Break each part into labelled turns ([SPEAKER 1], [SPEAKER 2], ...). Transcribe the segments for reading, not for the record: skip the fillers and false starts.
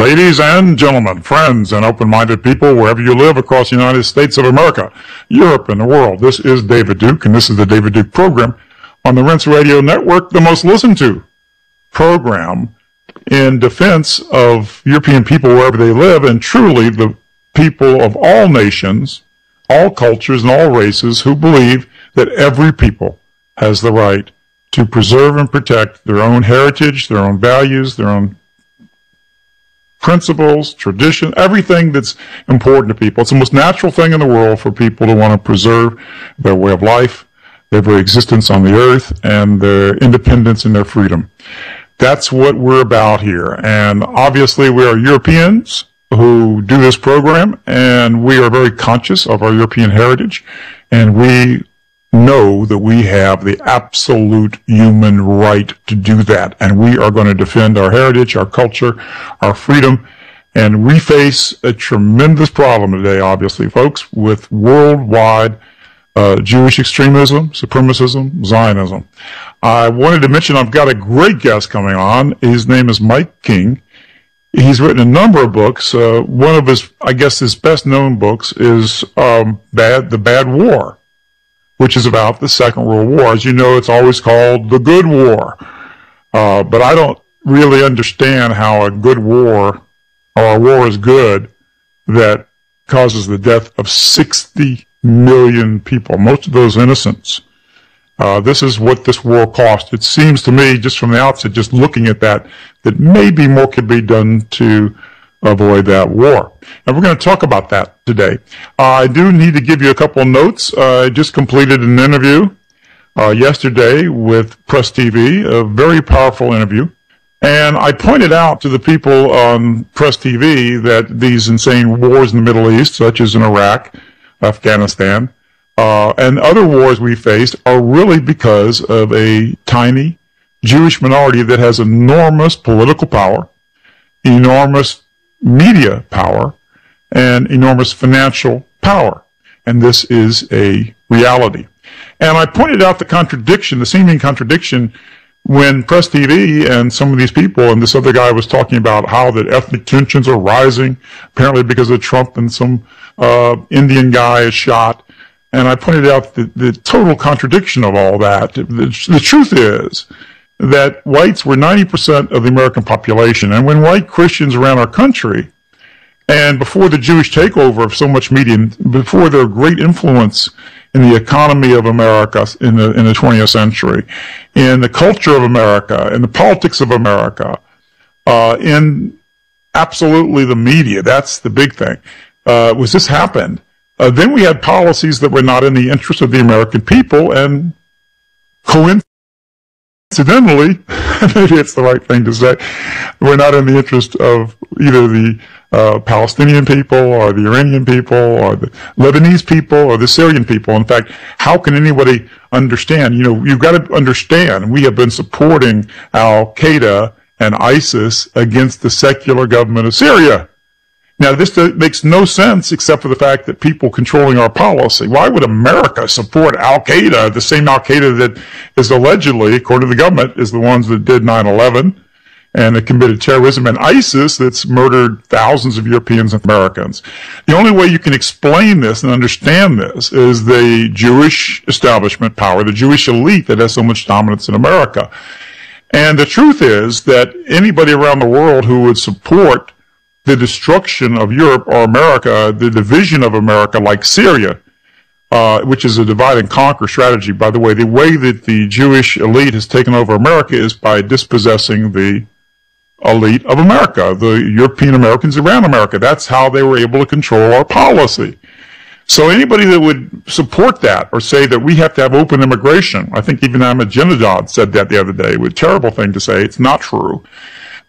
[SPEAKER 1] Ladies and gentlemen, friends and open-minded people wherever you live across the United States of America, Europe, and the world, this is David Duke, and this is the David Duke program on the Rinse Radio Network, the most listened to program in defense of European people wherever they live, and truly the people of all nations, all cultures, and all races who believe that every people has the right to preserve and protect their own heritage, their own values, their own principles, tradition, everything that's important to people. It's the most natural thing in the world for people to want to preserve their way of life, their very existence on the earth, and their independence and their freedom. That's what we're about here. And obviously we are Europeans who do this program, and we are very conscious of our European heritage, and we know that we have the absolute human right to do that, and we are going to defend our heritage, our culture, our freedom. And we face a tremendous problem today, obviously, folks, with worldwide Jewish extremism, supremacism, Zionism. I wanted to mention I've got a great guest coming on. His name is Mike King. He's written a number of books. One of his, I guess, his best-known books is The Bad War, which is about the Second World War. As you know, it's always called the Good War. But I don't really understand how a good war, or a war is good, that causes the death of 60 million people, most of those innocents. This is what this war cost. It seems to me, just from the outset, just looking at that, that maybe more could be done to avoid that war. And we're going to talk about that today. I do need to give you a couple of notes. I just completed an interview yesterday with Press TV, a very powerful interview. And I pointed out to the people on Press TV that these insane wars in the Middle East, such as in Iraq, Afghanistan, and other wars we faced, are really because of a tiny Jewish minority that has enormous political power, enormous media power, and enormous financial power. And this is a reality. And I pointed out the contradiction, the seeming contradiction, when Press TV and some of these people, and this other guy was talking about how that ethnic tensions are rising, apparently because of Trump, and some Indian guy is shot. And I pointed out the total contradiction of all that. The truth is that whites were 90% of the American population. And when white Christians around our country, and before the Jewish takeover of so much media, before their great influence in the economy of America in the 20th century, in the culture of America, in the politics of America, in absolutely the media, that's the big thing, was this happened. Then we had policies that were not in the interest of the American people, and coincidentally, maybe it's the right thing to say, we're not in the interest of either the Palestinian people or the Iranian people or the Lebanese people or the Syrian people. In fact, how can anybody understand? You know, you've got to understand, we have been supporting Al-Qaeda and ISIS against the secular government of Syria. Now, this makes no sense except for the fact that people controlling our policy. Why would America support Al-Qaeda, the same Al-Qaeda that is allegedly, according to the government, is the ones that did 9/11 and that committed terrorism, and ISIS that's murdered thousands of Europeans and Americans? The only way you can explain this and understand this is the Jewish establishment power, the Jewish elite that has so much dominance in America. And the truth is that anybody around the world who would support the destruction of Europe or America, the division of America, like Syria, which is a divide and conquer strategy. By the way that the Jewish elite has taken over America is by dispossessing the elite of America, the European Americans around America. That's how they were able to control our policy. So anybody that would support that or say that we have to have open immigration, I think even Ahmadinejad said that the other day, a terrible thing to say. It's not true.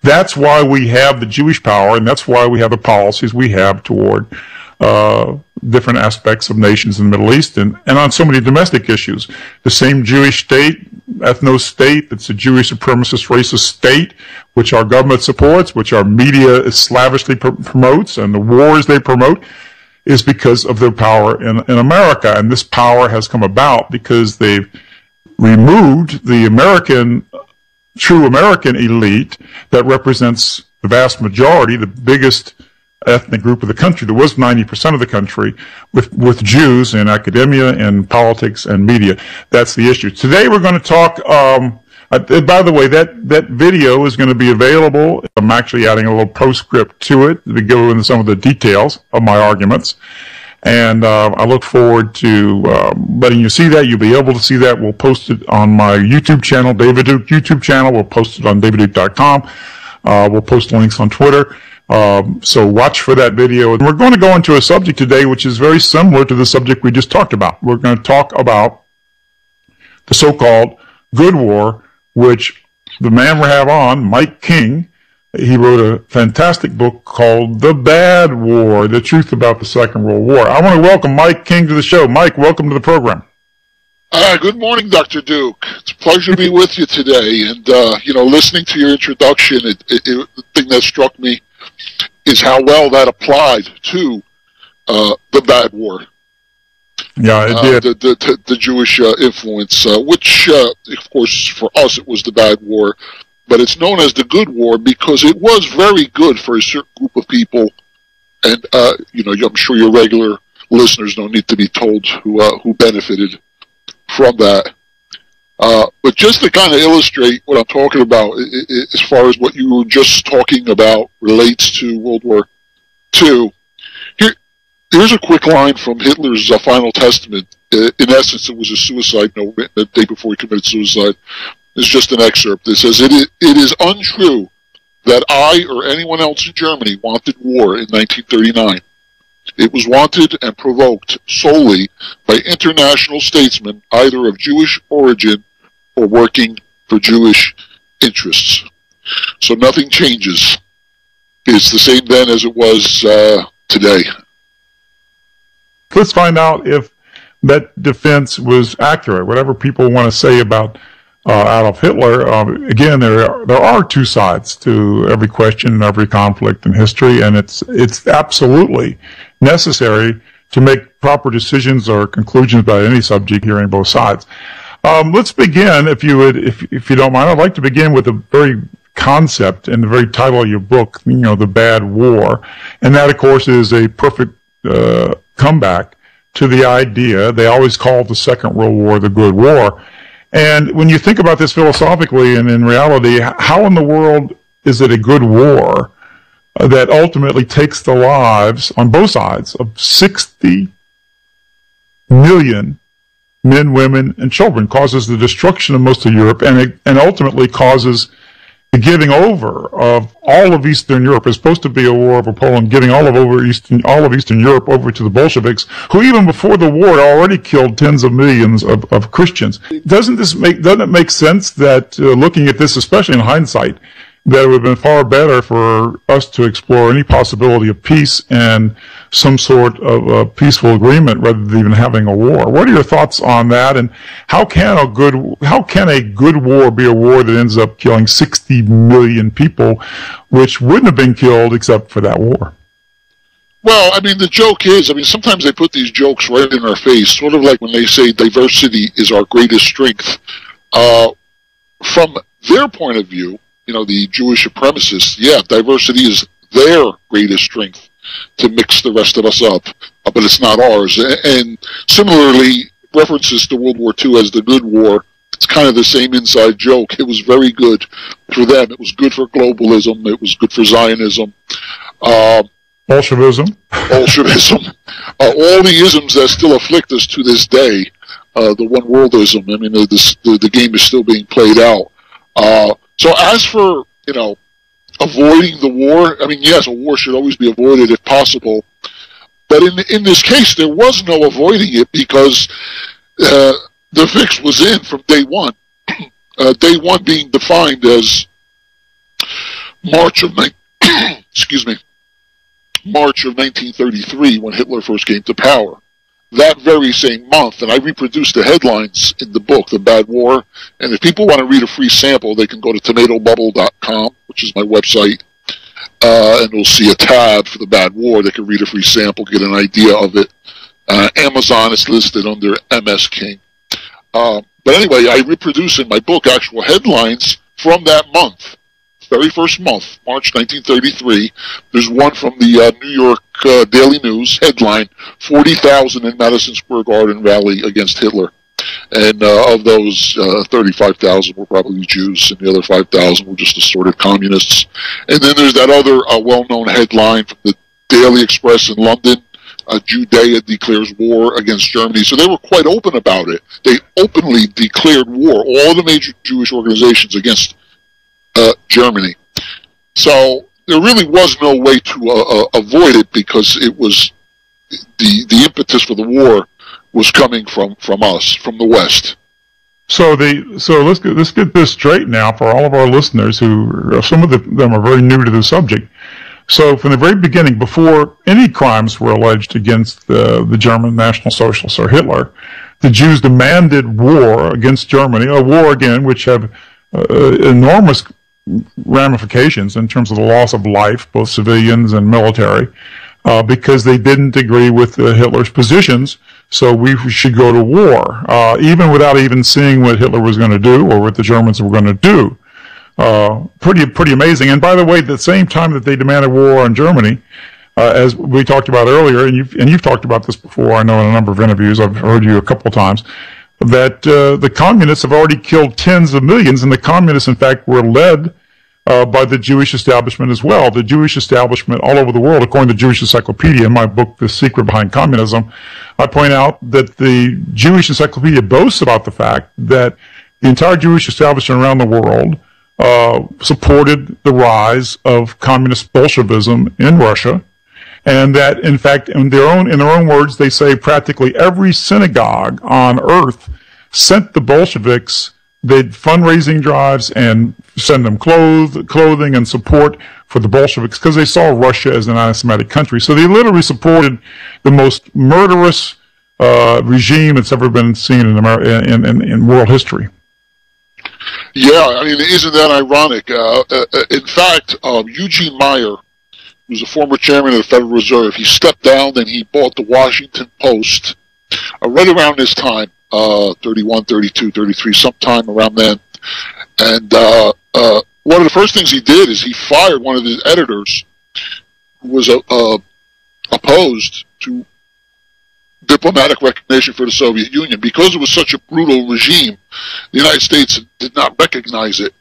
[SPEAKER 1] That's why we have the Jewish power, and that's why we have the policies we have toward different aspects of nations in the Middle East and on so many domestic issues. The same Jewish state, ethno-state, that's a Jewish supremacist racist state, which our government supports, which our media slavishly promotes, and the wars they promote, is because of their power in America. And this power has come about because they've removed the true American elite that represents the vast majority, the biggest ethnic group of the country, that was 90% of the country, with Jews in academia and politics and media. That's the issue. Today we're going to talk, by the way, that video is going to be available. I'm actually adding a little postscript to it to go into some of the details of my arguments. And I look forward to letting you see that. You'll be able to see that. We'll post it on my YouTube channel, David Duke YouTube channel. We'll post it on davidduke.com. We'll post links on Twitter. So watch for that video. And we're going to go into a subject today which is very similar to the subject we just talked about. We're going to talk about the so-called good war, which the man we have on, Mike King, he wrote a fantastic book called The Bad War, The Truth About the Second World War. I want to welcome Mike King to the show. Mike, welcome to the program.
[SPEAKER 2] Good morning, Dr. Duke. It's a pleasure to be with you today. And, listening to your introduction, the thing that struck me is how well that applied to the Bad War.
[SPEAKER 1] Yeah, it did.
[SPEAKER 2] The Jewish influence, which, of course, for us it was the Bad War. But it's known as the Good War because it was very good for a certain group of people. And, I'm sure your regular listeners don't need to be told who benefited from that. But just to kind of illustrate what I'm talking about, as far as what you were just talking about relates to World War II, here's a quick line from Hitler's Final Testament. In essence, it was a suicide note written the day before he committed suicide. It's just an excerpt. It says, it is untrue that I or anyone else in Germany wanted war in 1939. It was wanted and provoked solely by international statesmen, either of Jewish origin or working for Jewish interests. So nothing changes. It's the same then as it was today.
[SPEAKER 1] Let's find out if that defense was accurate. Whatever people want to say about Adolf Hitler, again, there are two sides to every question and every conflict in history, and it's absolutely necessary to make proper decisions or conclusions about any subject, hearing both sides. Let's begin, if you don't mind. I'd like to begin with the very concept and the very title of your book, The Bad War, and that, of course, is a perfect comeback to the idea they always called the Second World War the Good War. And when you think about this philosophically and in reality, how in the world is it a good war that ultimately takes the lives on both sides of 60 million men, women, and children, causes the destruction of most of Europe, and ultimately causes the giving over of all of Eastern Europe? It's supposed to be a war over Poland, giving all of Eastern Europe over to the Bolsheviks, who even before the war already killed tens of millions of Christians. Doesn't it make sense that, looking at this, especially in hindsight, that it would have been far better for us to explore any possibility of peace and some sort of peaceful agreement rather than even having a war? What are your thoughts on that? And how can a good war be a war that ends up killing 60 million people, which wouldn't have been killed except for that war?
[SPEAKER 2] Well, I mean, the joke is, sometimes they put these jokes right in our face, sort of like when they say diversity is our greatest strength. From their point of view, the Jewish supremacists, diversity is their greatest strength to mix the rest of us up, but it's not ours. And similarly, references to World War II as the good war, it's kind of the same inside joke. It was very good for them. It was good for globalism. It was good for Zionism.
[SPEAKER 1] Bolshevism.
[SPEAKER 2] All the isms that still afflict us to this day, the one-worldism, the game is still being played out. So as for, avoiding the war, yes, a war should always be avoided if possible. But in this case, there was no avoiding it because the fix was in from day one. Day one being defined as March of 1933, when Hitler first came to power. That very same month, and I reproduced the headlines in the book, The Bad War, and if people want to read a free sample, they can go to tomatobubble.com, which is my website, and they'll see a tab for The Bad War. They can read a free sample, get an idea of it. Amazon is listed under MS King. But anyway, I reproduce in my book actual headlines from that month, very first month, March 1933, there's one from the New York Daily News, headline, 40,000 in Madison Square Garden rally against Hitler. And of those, 35,000 were probably Jews, and the other 5,000 were just assorted communists. And then there's that other well-known headline from the Daily Express in London, Judea declares war against Germany. So they were quite open about it. They openly declared war, all the major Jewish organizations, against Germany. So there really was no way to avoid it, because it was the impetus for the war was coming from us, from the West.
[SPEAKER 1] So let's get this straight now for all of our listeners who some of them are very new to the subject. So from the very beginning, before any crimes were alleged against the German National Socialists or Hitler, the Jews demanded war against Germany, a war, again, which had enormous ramifications in terms of the loss of life, both civilians and military, because they didn't agree with Hitler's positions. So we should go to war, even without even seeing what Hitler was going to do or what the Germans were going to do. Pretty amazing. And by the way, at the same time that they demanded war on Germany, as we talked about earlier, and you've talked about this before, I know in a number of interviews, I've heard you a couple of times, that the communists have already killed tens of millions, and the communists, in fact, were led by the Jewish establishment as well. The Jewish establishment all over the world, according to Jewish Encyclopedia, in my book, The Secret Behind Communism, I point out that the Jewish Encyclopedia boasts about the fact that the entire Jewish establishment around the world supported the rise of communist Bolshevism in Russia, and that, in fact, in their own words, they say practically every synagogue on earth sent the Bolsheviks the fundraising drives and send them clothing and support for the Bolsheviks, because they saw Russia as an anti-Semitic country. So they literally supported the most murderous regime that's ever been seen in world history.
[SPEAKER 2] Yeah, I mean, isn't that ironic? In fact, Eugene Meyer, who's a former chairman of the Federal Reserve, he stepped down and he bought the Washington Post right around this time, 31, 32, 33, sometime around then. And one of the first things he did is he fired one of his editors who was opposed to diplomatic recognition for the Soviet Union. Because it was such a brutal regime, the United States did not recognize it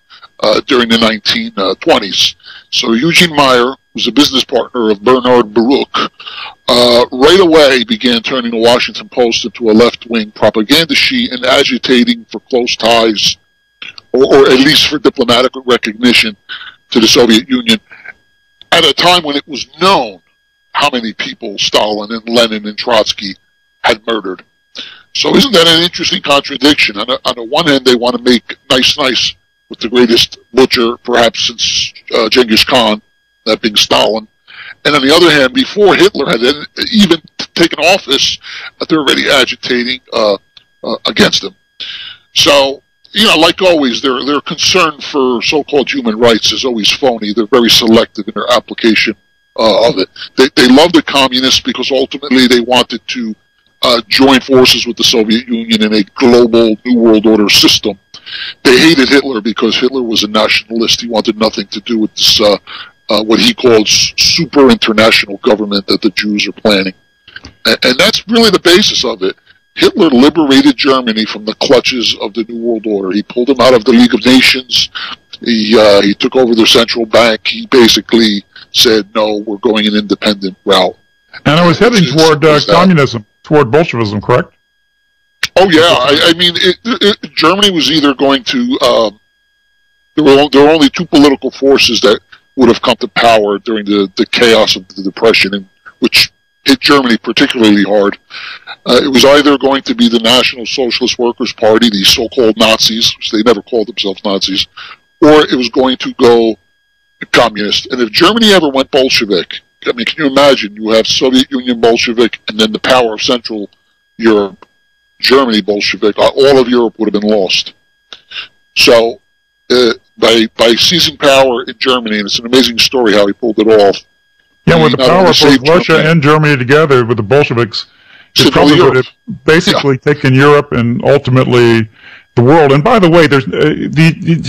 [SPEAKER 2] during the 1920s. So Eugene Meyer, who's a business partner of Bernard Baruch, right away began turning the Washington Post into a left-wing propaganda sheet and agitating for close ties, or at least for diplomatic recognition to the Soviet Union, at a time when it was known how many people Stalin and Lenin and Trotsky had murdered. So isn't that an interesting contradiction? On the one hand, they want to make nice with the greatest butcher, perhaps since Genghis Khan, that being Stalin. And on the other hand, before Hitler had even taken office, they're already agitating against him. So, you know, like always, their concern for so-called human rights is always phony. They're very selective in their application of it. They love the communists because ultimately they wanted to join forces with the Soviet Union in a global New World Order system. They hated Hitler because Hitler was a nationalist. He wanted nothing to do with this, what he called super international government that the Jews are planning. And that's really the basis of it. Hitler liberated Germany from the clutches of the New World Order. He pulled them out of the League of Nations. He took over their central bank. He basically said, no, we're going an independent route.
[SPEAKER 1] And it was heading toward communism, toward Bolshevism, correct?
[SPEAKER 2] Oh, yeah. I mean, Germany was either going to... there were only two political forces that would have come to power during the chaos of the Depression, which hit Germany particularly hard. It was either going to be the National Socialist Workers' Party, the so-called Nazis, which they never called themselves Nazis, or it was going to go communist. And if Germany ever went Bolshevik, I mean, can you imagine? You have Soviet Union Bolshevik, and then the power of Central Europe, Germany Bolshevik. All of Europe would have been lost. So, by seizing power in Germany, and it's an amazing story how he pulled it off.
[SPEAKER 1] Yeah, with the power of both Russia and Germany together with the Bolsheviks, it probably would have basically taken Europe and ultimately the world. And by the way,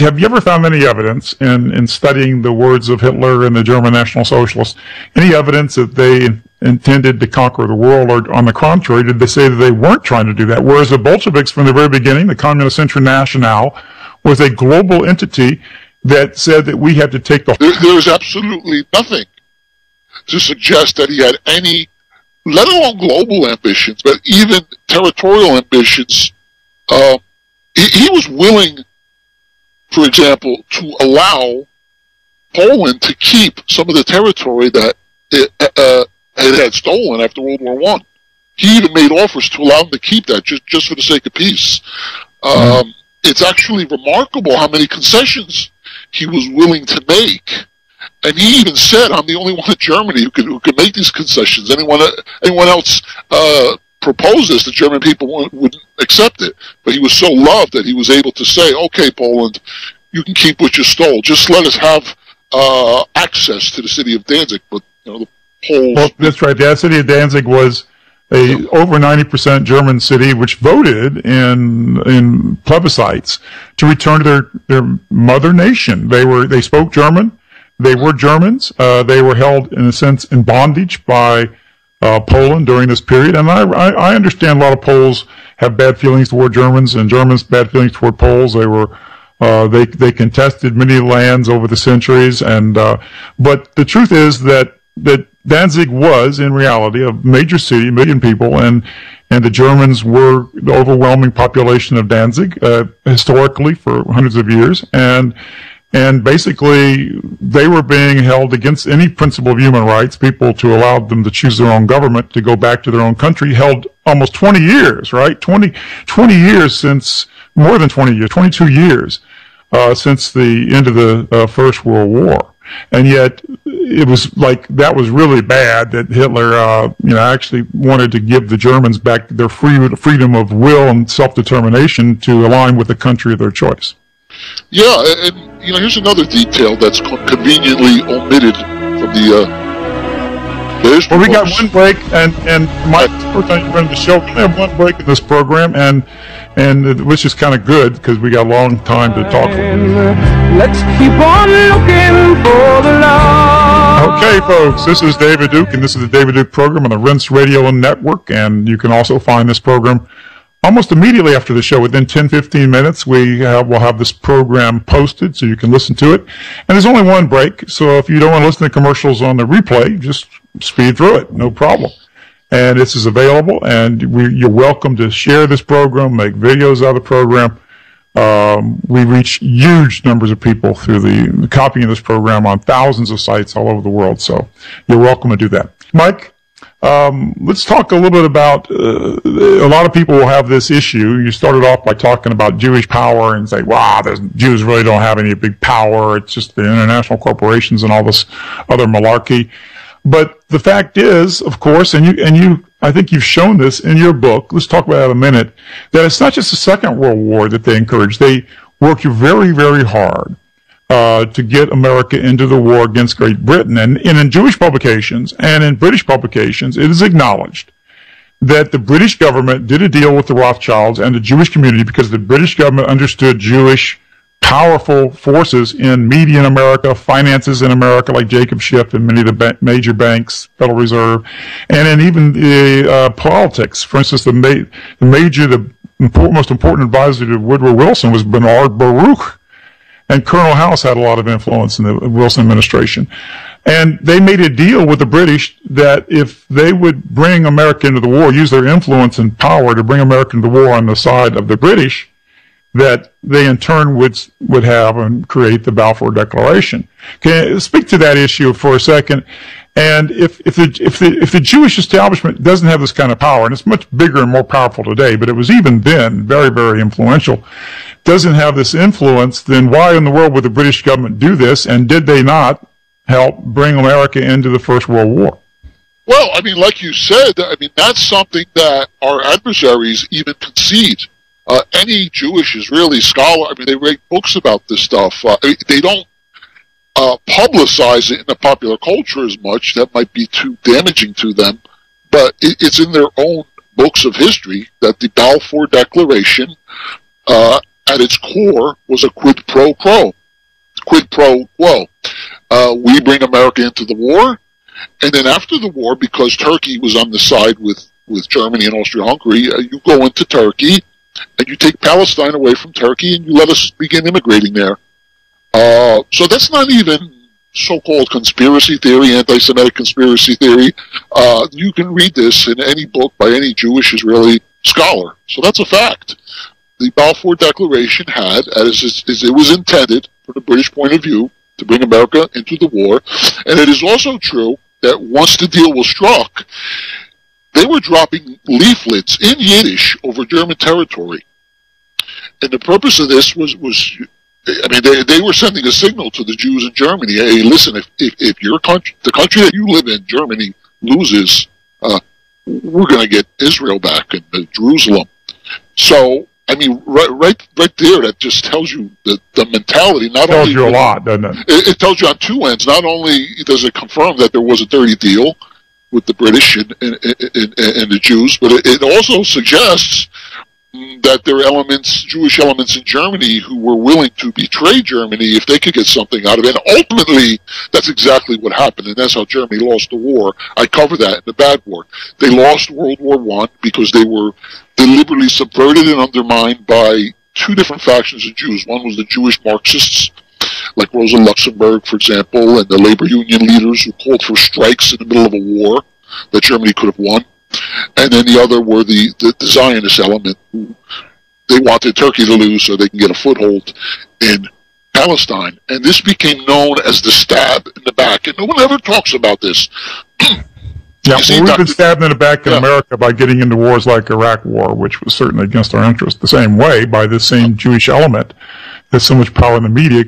[SPEAKER 1] have you ever found any evidence in studying the words of Hitler and the German National Socialists, any evidence that they intended to conquer the world, or on the contrary, did they say that they weren't trying to do that? Whereas the Bolsheviks, from the very beginning, the Communist International, was a global entity that said that we had to take the...
[SPEAKER 2] There is absolutely nothing to suggest that he had any, let alone global ambitions, but even territorial ambitions. He was willing, for example, to allow Poland to keep some of the territory that it had stolen after World War I. He even made offers to allow them to keep that just for the sake of peace. It's actually remarkable how many concessions he was willing to make. And he even said, "I'm the only one in Germany who could make these concessions. Anyone else proposed this, the German people wouldn't accept it." But he was so loved that he was able to say, "Okay, Poland, you can keep what you stole. Just let us have access to the city of Danzig." But the Poles.
[SPEAKER 1] Well, that's right. The city of Danzig was a over 90% German city, which voted in plebiscites to return to their mother nation. They spoke German. They were Germans. They were held, in a sense, in bondage by Poland during this period. And I understand a lot of Poles have bad feelings toward Germans, and Germans bad feelings toward Poles. They contested many lands over the centuries, but the truth is that Danzig was, in reality, a major city, 1 million people, and the Germans were the overwhelming population of Danzig historically for hundreds of years, and basically they were being held against any principle of human rights. People, to allow them to choose their own government, to go back to their own country, held almost 20 years, right? 20 years since, more than 20 years, 22 years since the end of the First World War. And yet, it was like, that was really bad that Hitler, actually wanted to give the Germans back their freedom of will and self-determination to align with the country of their choice.
[SPEAKER 2] Yeah, and here's another detail that's conveniently omitted from the.
[SPEAKER 1] Well, we got one break, and Mike, first time you've been on the show, we have one break in this program, and which is kind of good because we got a long time to talk.
[SPEAKER 3] Let's keep on looking for the love.
[SPEAKER 1] Okay, folks, this is David Duke, and this is the David Duke program on the Rinse Radio Network, and you can also find this program almost immediately after the show. Within 10-15 minutes, we'll have this program posted so you can listen to it. And there's only one break, so if you don't want to listen to commercials on the replay, just speed through it, no problem. And this is available, and you're welcome to share this program, make videos out of the program. We reach huge numbers of people through the copying of this program on thousands of sites all over the world, so you're welcome to do that. Mike, let's talk a little bit about, a lot of people will have this issue. You started off by talking about Jewish power and say, wow, Jews really don't have any big power. It's just the international corporations and all this other malarkey. But the fact is, of course, and you, I think you've shown this in your book, let's talk about that in a minute, that it's not just the Second World War that they encouraged. They worked very, very hard to get America into the war against Great Britain. And in Jewish publications and in British publications, it is acknowledged that the British government did a deal with the Rothschilds and the Jewish community because the British government understood Jewish powerful forces in media in America, finances in America, like Jacob Schiff and many of the major banks, Federal Reserve, and in even the politics. For instance, the most important advisor to Woodrow Wilson was Bernard Baruch. And Colonel House had a lot of influence in the Wilson administration. And they made a deal with the British that if they would bring America into the war, use their influence and power to bring America into the war on the side of the British, that they in turn would have and create the Balfour Declaration. Can you speak to that issue for a second? And if the Jewish establishment doesn't have this kind of power, and it's much bigger and more powerful today, but it was even then very, very influential, doesn't have this influence, then why in the world would the British government do this? And did they not help bring America into the First World War?
[SPEAKER 2] Well, I mean, like you said, that's something that our adversaries even concede. Any Jewish Israeli scholar, they write books about this stuff. They don't publicize it in the popular culture as much. That might be too damaging to them. But it's in their own books of history that the Balfour Declaration at its core was a quid pro quo. Quid pro quo. We bring America into the war, and then after the war, because Turkey was on the side with Germany and Austria-Hungary, you go into Turkey, and you take Palestine away from Turkey, and you let us begin immigrating there. So that's not even so-called conspiracy theory, anti-Semitic conspiracy theory. You can read this in any book by any Jewish Israeli scholar. So that's a fact. The Balfour Declaration had, as it was intended from the British point of view, to bring America into the war. And it is also true that once the deal was struck, they were dropping leaflets in Yiddish over German territory. And the purpose of this was I mean, they were sending a signal to the Jews in Germany. Hey, listen, if your country, the country that you live in, Germany, loses, we're going to get Israel back and Jerusalem. So, I mean, right there, that just tells you the mentality. Not
[SPEAKER 1] tells
[SPEAKER 2] only
[SPEAKER 1] you a lot, doesn't it?
[SPEAKER 2] It tells you on two ends. Not only does it confirm that there was a dirty deal with the British and the Jews, but it also suggests that there are elements, Jewish elements in Germany, who were willing to betray Germany if they could get something out of it. And ultimately, that's exactly what happened, and that's how Germany lost the war. I cover that in The Bad War. They lost World War I because they were deliberately subverted and undermined by two different factions of Jews. One was the Jewish Marxists, like Rosa Luxemburg, for example, and the labor union leaders who called for strikes in the middle of a war that Germany could have won. And then the other were the Zionist element. They wanted Turkey to lose so they can get a foothold in Palestine. And this became known as the stab in the back. And no one ever talks about this.
[SPEAKER 1] Yeah, well, we've been stabbed in the back in America by getting into wars like Iraq War, which was certainly against our interest, the same way by this same Jewish element. There's so much power in the media.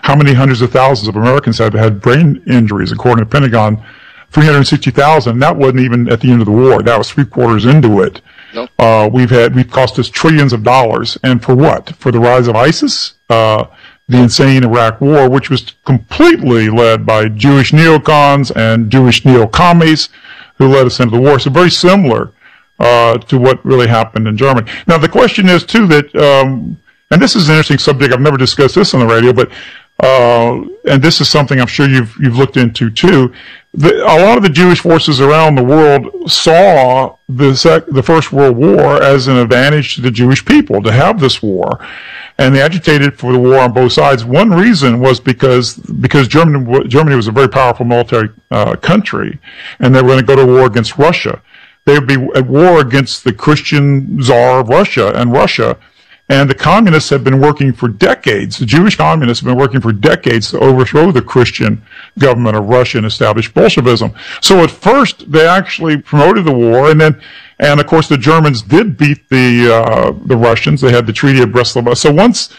[SPEAKER 1] How many hundreds of thousands of Americans have had brain injuries, according to the Pentagon? 360,000. That wasn't even at the end of the war. That was 3/4 into it. Nope. We've cost us trillions of dollars. And for what? For the rise of ISIS? The insane Iraq War, which was completely led by Jewish neocons and Jewish neocommies who led us into the war. So very similar to what really happened in Germany. Now, the question is, too, that, and this is an interesting subject. I've never discussed this on the radio, but and this is something I'm sure you've looked into, too. A lot of the Jewish forces around the world saw the First World War as an advantage to the Jewish people to have this war, and they agitated for the war on both sides. One reason was because Germany was a very powerful military country, and they were going to go to war against Russia. They would be at war against the Christian Tsar of Russia and Russia. And the communists have been working for decades, the Jewish communists have been working for decades to overthrow the Christian government of Russia and establish Bolshevism. So at first, they actually promoted the war, and of course the Germans did beat the Russians. They had the Treaty of Brest-Litovsk. So once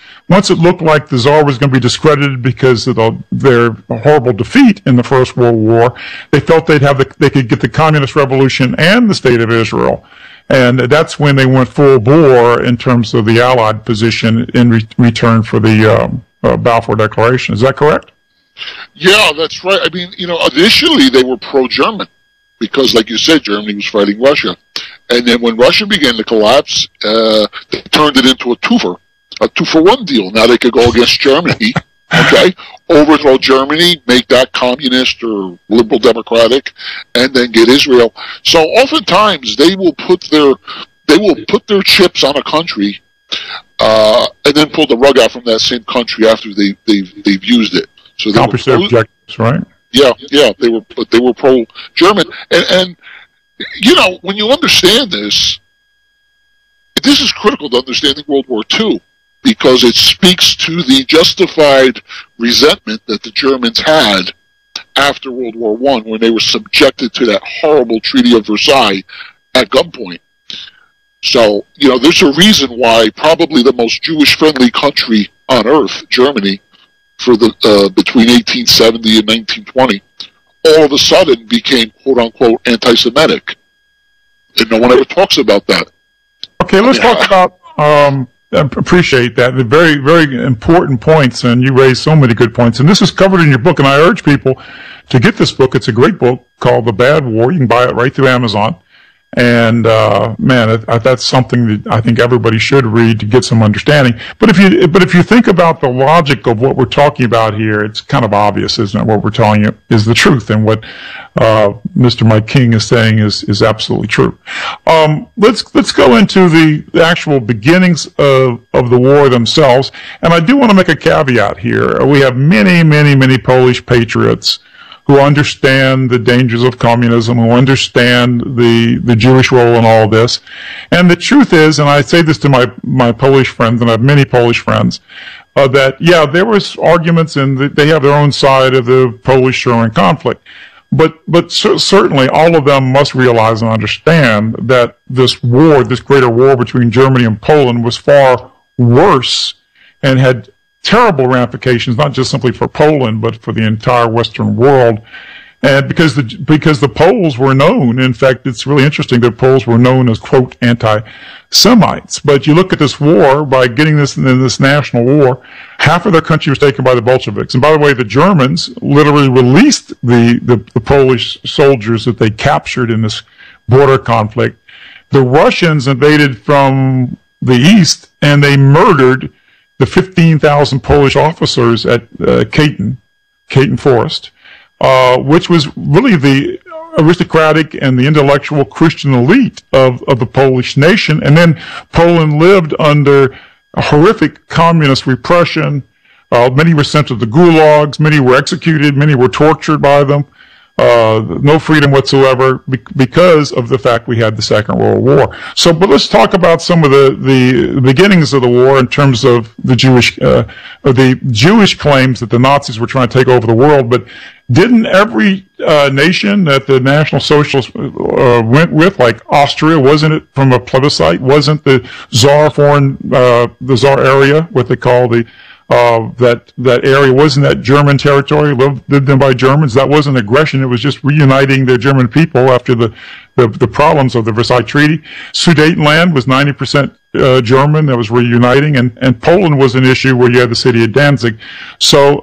[SPEAKER 1] it looked like the Tsar was going to be discredited because of their horrible defeat in the First World War, they felt they could get the communist revolution and the State of Israel. And that's when they went full bore in terms of the Allied position in return for the Balfour Declaration. Is that correct?
[SPEAKER 2] Yeah, that's right. I mean, initially they were pro-German because, like you said, Germany was fighting Russia. And then when Russia began to collapse, they turned it into a two-for-one deal. Now they could go against Germany, okay, overthrow Germany, make that communist or liberal democratic, and then get Israel. So oftentimes they will put their chips on a country, and then pull the rug out from that same country after they've used it. So they
[SPEAKER 1] accomplish their objectives, right?
[SPEAKER 2] Yeah, they were pro-German, and when you understand this is critical to understanding World War II. Because it speaks to the justified resentment that the Germans had after World War I when they were subjected to that horrible Treaty of Versailles at gunpoint. So, there's a reason why probably the most Jewish-friendly country on earth, Germany, for between 1870 and 1920, all of a sudden became quote-unquote anti-Semitic. And no one ever talks about that.
[SPEAKER 1] Okay, let's talk about... I appreciate that. They're very, very important points, and you raised so many good points. And this is covered in your book, and I urge people to get this book. It's a great book called The Bad War. You can buy it right through Amazon. And man, that's something that I think everybody should read to get some understanding. But if you think about the logic of what we're talking about here, it's kind of obvious, isn't it? What we're telling you is the truth, and what Mr. Mike King is saying is absolutely true. Let's go into the actual beginnings of the war themselves. And I do want to make a caveat here. We have many Polish patriots who understand the dangers of communism, who understand the Jewish role in all this. And the truth is, and I say this to my Polish friends, and I have many Polish friends, that, yeah, there was arguments, and they have their own side of the Polish-German conflict. But certainly all of them must realize and understand that this war, this greater war between Germany and Poland, was far worse and had terrible ramifications, not just simply for Poland, but for the entire Western world. And because the Poles were known, in fact, it's really interesting that Poles were known as, quote, anti-Semites. But you look at this war, by getting this in this national war, half of their country was taken by the Bolsheviks. And by the way, the Germans literally released the Polish soldiers that they captured in this border conflict. The Russians invaded from the east, and they murdered the 15,000 Polish officers at Katyn Forest, which was really the aristocratic and the intellectual Christian elite of the Polish nation. And then Poland lived under a horrific communist repression. Many were sent to the gulags, many were executed, many were tortured by them. No freedom whatsoever because of the fact we had the Second World War. So, but let's talk about some of the beginnings of the war in terms of the Jewish claims that the Nazis were trying to take over the world. But didn't every nation that the National Socialists went with, like Austria, wasn't it from a plebiscite? Wasn't the the Tsar area, what they call that area, wasn't that German territory lived in by Germans? That wasn't aggression. It was just reuniting their German people after the problems of the Versailles Treaty. Sudetenland was 90% German. That was reuniting, and Poland was an issue where you had the city of Danzig. So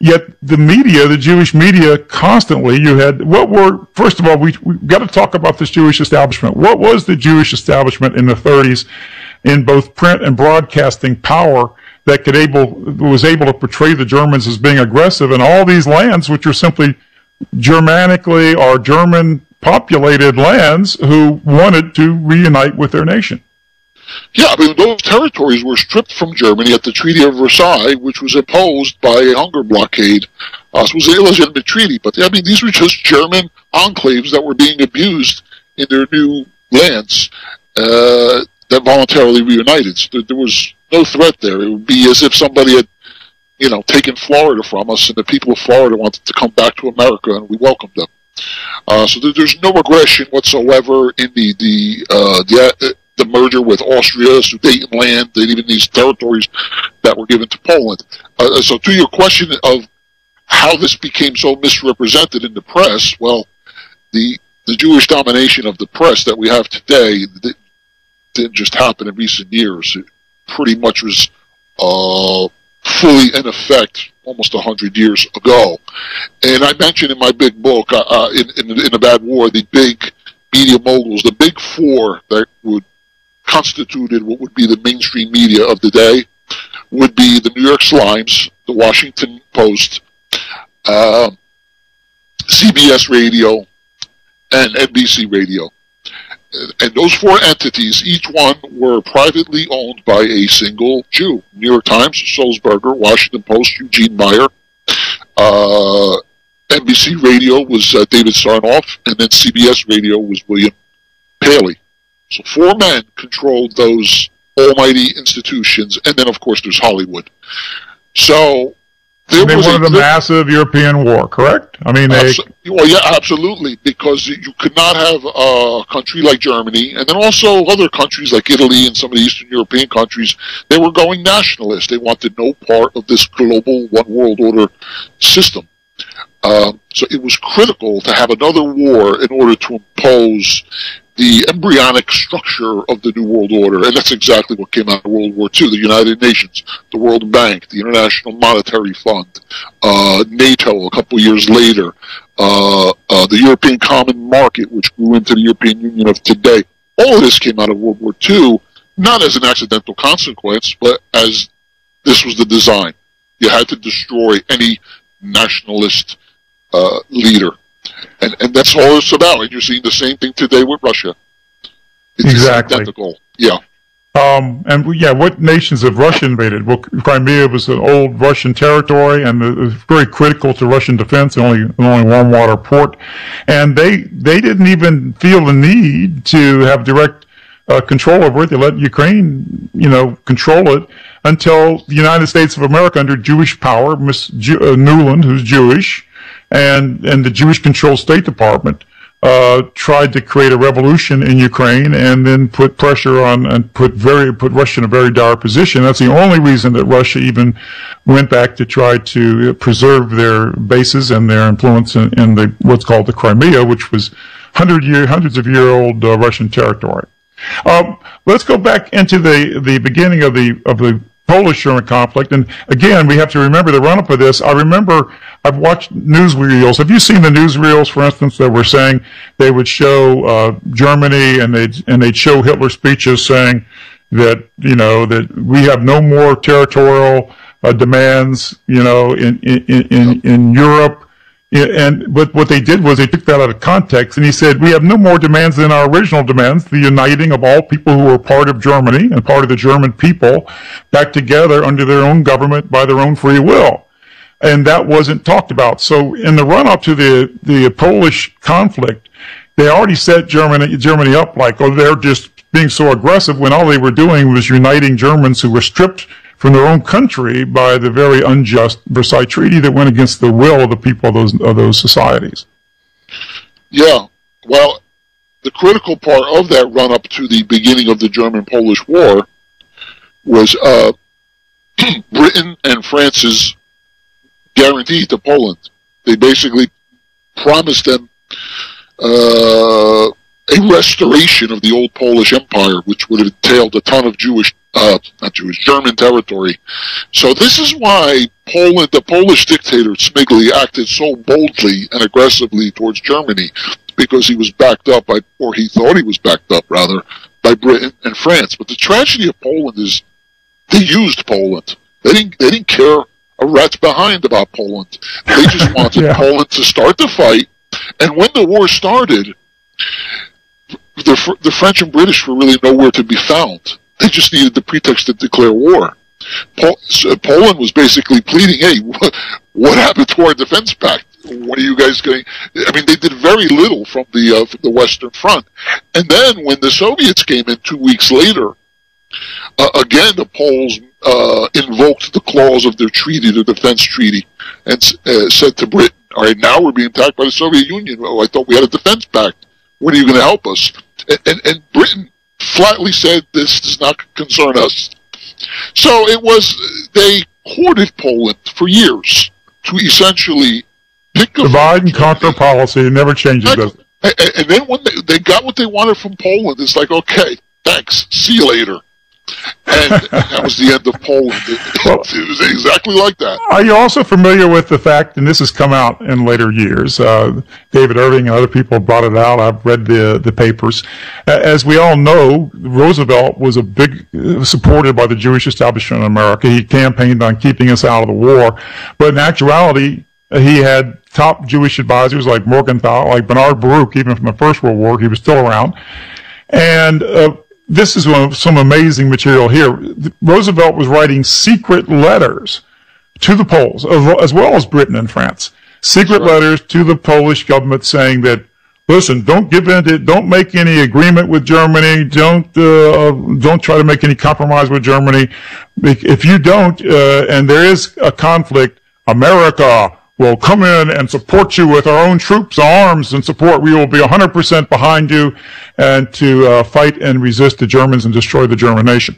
[SPEAKER 1] yet the media, the Jewish media, constantly, first of all, we got to talk about this Jewish establishment. What was the Jewish establishment in the 30s in both print and broadcasting power that was able to portray the Germans as being aggressive in all these lands, which are simply Germanically or German populated lands, who wanted to reunite with their nation?
[SPEAKER 2] Yeah, I mean, those territories were stripped from Germany at the Treaty of Versailles, which was imposed by a hunger blockade. So it was an illegitimate treaty, but I mean, these were just German enclaves that were being abused in their new lands that voluntarily reunited. So there was no threat there. It would be as if somebody had, taken Florida from us, and the people of Florida wanted to come back to America, and we welcomed them. So there's no aggression whatsoever in the merger with Austria, Sudetenland, and even these territories that were given to Poland. So to your question of how this became so misrepresented in the press, well, the Jewish domination of the press that we have today didn't just happen in recent years. It pretty much was fully in effect almost 100 years ago. And I mentioned in my big book, in The Bad War, the big media moguls, the big four that constituted what would be the mainstream media of the day, would be the New York Slimes, the Washington Post, CBS Radio, and NBC Radio. And those four entities, each one were privately owned by a single Jew. New York Times, Sulzberger; Washington Post, Eugene Meyer; NBC Radio was David Sarnoff; and then CBS Radio was William Paley. So four men controlled those almighty institutions, and then of course there's Hollywood. So they won the massive European war, correct? I mean, well, yeah, absolutely, because you could not have a country like Germany, and then also other countries like Italy and some of the Eastern European countries. They were going nationalist. They wanted no part of this global one world order system. So it was critical to have another war in order to impose the embryonic structure of the New World Order, and that's exactly what came out of World War II. The United Nations, the World Bank, the International Monetary Fund, NATO a couple years later, the European Common Market, which grew into the European Union of today. All of this came out of World War II, not as an accidental consequence, but as this was the design. You had to destroy any nationalist leader. And that's all it's about. And you're seeing the same thing today with Russia. It's
[SPEAKER 1] exactly
[SPEAKER 2] identical. Yeah.
[SPEAKER 1] What nations have Russia invaded? Well, Crimea was an old Russian territory, and it was very critical to Russian defense. Only warm water port, and they didn't even feel the need to have direct control over it. They let Ukraine, control it until the United States of America, under Jewish power, Miss Newland, who's Jewish, and the Jewish-controlled State Department tried to create a revolution in Ukraine, and then put pressure on and put Russia in a very dire position. That's the only reason that Russia even went back to try to preserve their bases and their influence in what's called the Crimea, which was hundreds of year old Russian territory. Let's go back into the beginning of the Polish-German conflict, and again, we have to remember the run-up of this. I've watched newsreels. Have you seen the newsreels, for instance, that were saying they would show Germany, and they'd show Hitler speeches saying that that we have no more territorial demands, in Europe. But what they did was they took that out of context, and he said, we have no more demands than our original demands, the uniting of all people who were part of Germany and part of the German people back together under their own government by their own free will. And that wasn't talked about. So in the run-up to the Polish conflict, they already set Germany up like, oh, they're just being so aggressive, when all they were doing was uniting Germans who were stripped from their own country by the very unjust Versailles Treaty that went against the will of the people of those societies. Yeah,
[SPEAKER 2] well, the critical part of that run-up to the beginning of the German-Polish War was Britain and France's guarantee to Poland. They basically promised them a restoration of the old Polish Empire, which would have entailed a ton of German territory. So this is why the Polish dictator Smigly acted so boldly and aggressively towards Germany, because he was backed up by, or he thought he was backed up rather, by Britain and France. But the tragedy of Poland is they used Poland. They didn't care a rat's behind about Poland. They just wanted Poland to start the fight. And when the war started, the French and British were really nowhere to be found. They just needed the pretext to declare war. Poland was basically pleading, hey, what happened to our defense pact? What are you guys going? I mean, they did very little from the Western Front. And then when the Soviets came in 2 weeks later, again, the Poles invoked the clause of their treaty, the defense treaty, and said to Britain, all right, now we're being attacked by the Soviet Union. Oh, I thought we had a defense pact. When are you going to help us? And Britain flatly said, this does not concern us. So they courted Poland for years to essentially pick a
[SPEAKER 1] divide and conquer policy. It never changes, does it?
[SPEAKER 2] And then when they got what they wanted from Poland, it's like, okay, thanks, see you later. And that was the end of Poland. It was exactly like that.
[SPEAKER 1] Are you also familiar with the fact, and this has come out in later years, David Irving and other people brought it out, I've read the papers. As we all know, Roosevelt was supported by the Jewish establishment in America. He campaigned on keeping us out of the war. But in actuality, he had top Jewish advisors like Morgenthau, like Bernard Baruch, even from the First World War, he was still around. And this is some amazing material here. Roosevelt was writing secret letters to the Poles, as well as Britain and France. Secret letters to the Polish government saying that, listen, don't give in to, don't make any agreement with Germany, don't try to make any compromise with Germany. If you don't, and there is a conflict, America will come in and support you with our own troops, arms, and support. We will be 100% behind you and to fight and resist the Germans and destroy the German nation.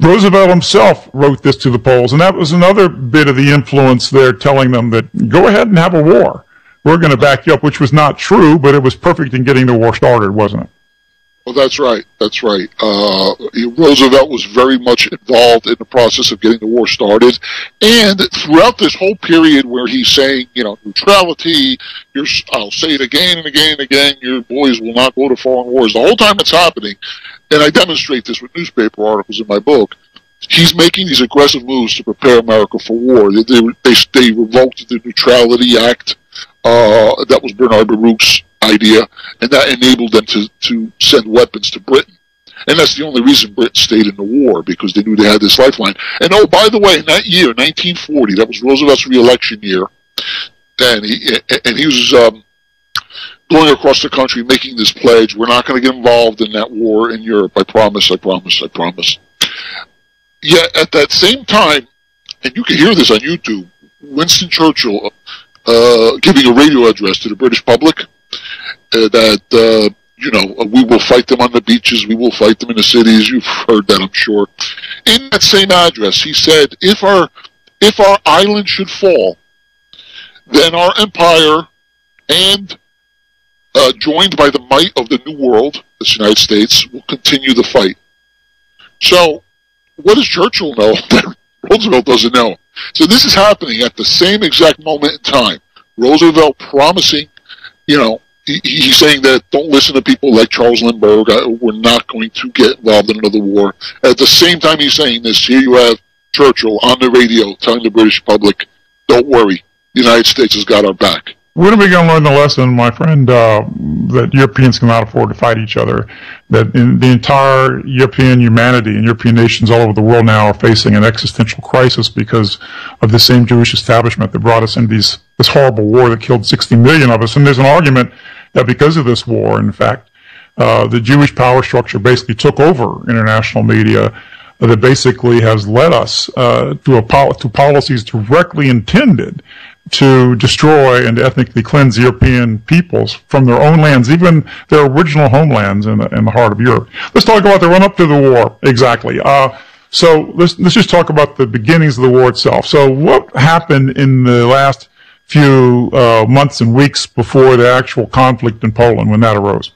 [SPEAKER 1] Roosevelt himself wrote this to the Poles, and that was another bit of the influence there, telling them that go ahead and have a war. We're going to back you up, which was not true, but it was perfect in getting the war started, wasn't it?
[SPEAKER 2] Well, that's right. That's right. Roosevelt was very much involved in the process of getting the war started. And throughout this whole period where he's saying, neutrality, I'll say it again and again and again, your boys will not go to foreign wars. The whole time it's happening, and I demonstrate this with newspaper articles in my book, he's making these aggressive moves to prepare America for war. They revoked the Neutrality Act. That was Bernard Baruch's idea, and that enabled them to send weapons to Britain. And that's the only reason Britain stayed in the war, because they knew they had this lifeline. And oh, by the way, in that year, 1940, that was Roosevelt's re-election year, and he was going across the country making this pledge: we're not going to get involved in that war in Europe. I promise, I promise, I promise. Yet at that same time, and you can hear this on YouTube, Winston Churchill giving a radio address to the British public, that we will fight them on the beaches, we will fight them in the cities. You've heard that, I'm sure. In that same address, he said, if our island should fall, then our empire, and joined by the might of the New World, the United States, will continue the fight. So, what does Churchill know that Roosevelt doesn't know? So this is happening at the same exact moment in time. Roosevelt promising, he's saying that don't listen to people like Charles Lindbergh. We're not going to get involved in another war. At the same time he's saying this, here you have Churchill on the radio telling the British public, don't worry, the United States has got our back.
[SPEAKER 1] When are we going to learn the lesson, my friend, that Europeans cannot afford to fight each other? That in the entire European humanity and European nations all over the world now are facing an existential crisis because of the same Jewish establishment that brought us into this horrible war that killed 60 million of us. And there's an argument that because of this war, in fact, the Jewish power structure basically took over international media that basically has led us to policies directly intended to destroy and ethnically cleanse European peoples from their own lands, even their original homelands in the heart of Europe. Let's talk about the run-up to the war, exactly. So let's just talk about the beginnings of the war itself. So what happened in the last few months and weeks before the actual conflict in Poland when that arose?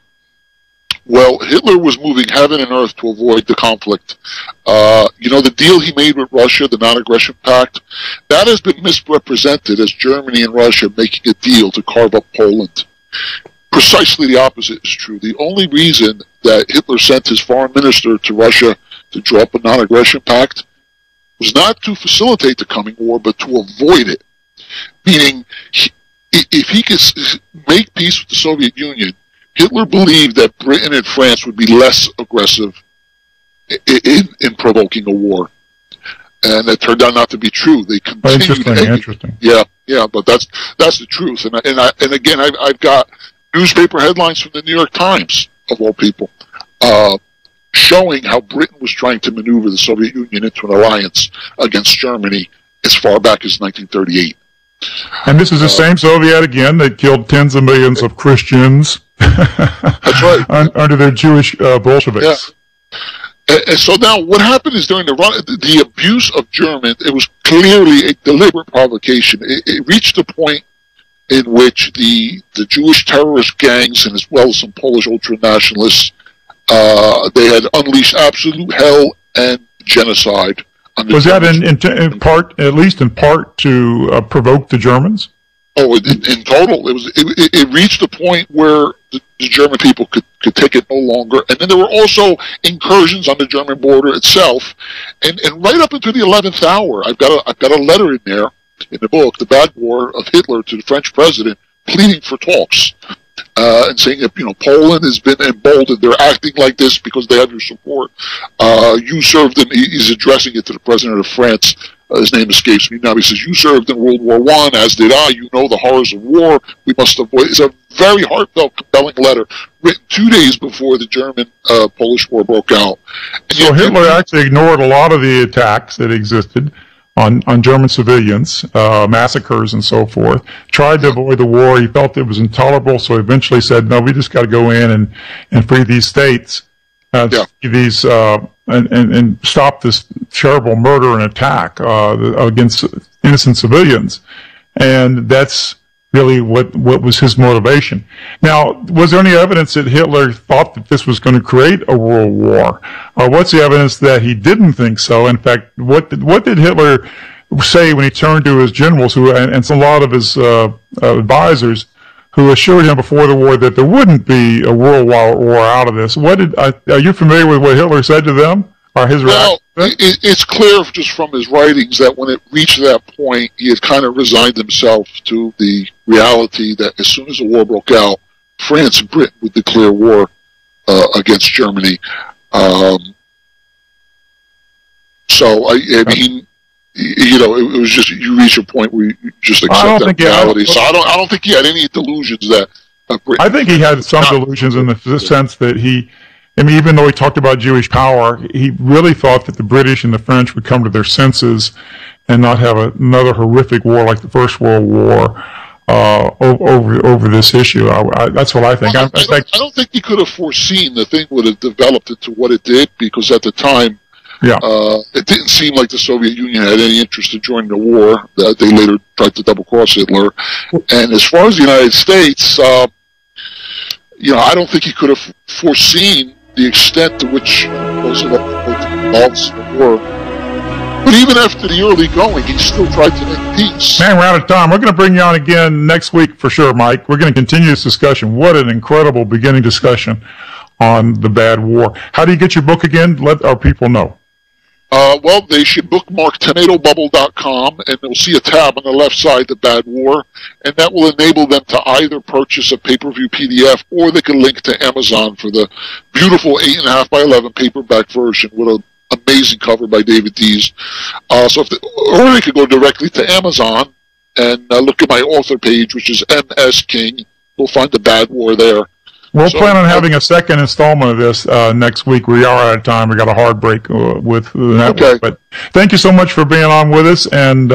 [SPEAKER 2] Well, Hitler was moving heaven and earth to avoid the conflict. The deal he made with Russia, the non-aggression pact, that has been misrepresented as Germany and Russia making a deal to carve up Poland. Precisely the opposite is true. The only reason that Hitler sent his foreign minister to Russia to draw up a non-aggression pact was not to facilitate the coming war, but to avoid it. Meaning, if he could make peace with the Soviet Union, Hitler believed that Britain and France would be less aggressive in provoking a war, and that turned out not to be true. They continued.
[SPEAKER 1] Interesting.
[SPEAKER 2] Yeah, but that's the truth. And again, I've got newspaper headlines from the New York Times, of all people, showing how Britain was trying to maneuver the Soviet Union into an alliance against Germany as far back as 1938.
[SPEAKER 1] And this is the same Soviet again that killed tens of millions of Christians.
[SPEAKER 2] That's right.
[SPEAKER 1] Under their Jewish Bolsheviks.
[SPEAKER 2] Yeah. And so now what happened is during the abuse of German, it was clearly a deliberate provocation. It reached a point in which the Jewish terrorist gangs, and as well as some Polish ultranationalists, they had unleashed absolute hell and genocide.
[SPEAKER 1] Was that in part, at least in part, to provoke the Germans?
[SPEAKER 2] Oh, in total, it reached a point where the German people could take it no longer, and then there were also incursions on the German border itself, and right up into the 11th hour, I've got a letter in there in the book, The Bad War, of Hitler to the French president, pleading for talks, and saying that Poland has been emboldened. They're acting like this because they have your support. You served in. He's addressing it to the president of France. His name escapes me now. He says, "You served in World War I, as did I. You know the horrors of war. We must avoid." It's a very heartfelt, compelling letter written 2 days before the German-Polish War broke out. And
[SPEAKER 1] so Hitler actually ignored a lot of the attacks that existed on German civilians, massacres and so forth, tried to avoid the war. He felt it was intolerable, so eventually said, no, we just got to go in and free these states. these and stop this terrible murder and attack against innocent civilians, and that's really what was his motivation. Now, was there any evidence that Hitler thought that this was going to create a world war? What's the evidence that he didn't think so? In fact, what did Hitler say when he turned to his generals, and a lot of his advisors, who assured him before the war that there wouldn't be a world war out of this? Are you familiar with what Hitler said to them, or his reaction?
[SPEAKER 2] Well, it's clear just from his writings that when it reached that point, he had kind of resigned himself to the reality that as soon as the war broke out, France and Britain would declare war against Germany. So, I mean, you know, it was just, you reach a point where you just accept that reality. So I don't think he had any delusions that
[SPEAKER 1] I think he had some delusions in the sense that even though he talked about Jewish power, he really thought that the British and the French would come to their senses and not have another horrific war like the First World War over this issue. That's what I think.
[SPEAKER 2] Well, I don't think he could have foreseen the thing would have developed into what it did, because at the time, it didn't seem like the Soviet Union had any interest in joining the war. They later tried to double-cross Hitler. And as far as the United States, you know, I don't think he could have foreseen the extent to which Roosevelt involves the war. But even after the early going, he still tried to make peace.
[SPEAKER 1] Man, we're out of time. We're going to bring you on again next week for sure, Mike. We're going to continue this discussion. What an incredible beginning discussion on the Bad War. How do you get your book again? Let our people know.
[SPEAKER 2] Well, they should bookmark tomatobubble.com, and they'll see a tab on the left side, The Bad War, and that will enable them to either purchase a pay-per-view PDF, or they can link to Amazon for the beautiful 8.5 by 11 paperback version with an amazing cover by David Dees. Or they could go directly to Amazon and look at my author page, which is MS King. We'll find The Bad War there.
[SPEAKER 1] We'll plan on having a second installment of this next week. We are out of time. We got a hard break with the network.
[SPEAKER 2] Okay.
[SPEAKER 1] But thank you so much for being on with us. And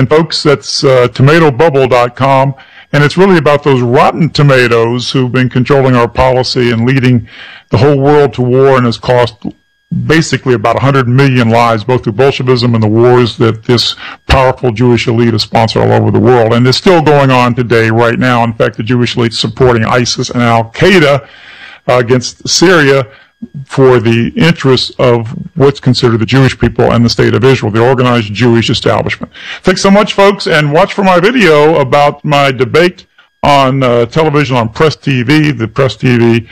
[SPEAKER 1] folks, that's tomatobubble.com. And it's really about those rotten tomatoes who've been controlling our policy and leading the whole world to war, and has cost basically about 100 million lives, both through Bolshevism and the wars that this powerful Jewish elite has sponsored all over the world. And it's still going on today, right now. In fact, the Jewish elite supporting ISIS and Al-Qaeda against Syria for the interests of what's considered the Jewish people and the state of Israel, the organized Jewish establishment. Thanks so much, folks, and watch for my video about my debate on television on Press TV, the Press TV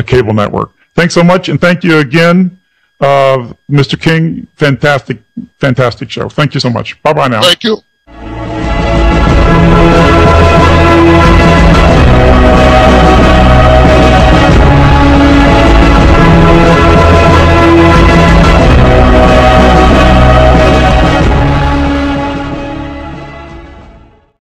[SPEAKER 1] cable network. Thanks so much, and thank you again, Mr. King. Fantastic show. Thank you so much. Bye-bye now.
[SPEAKER 2] Thank you.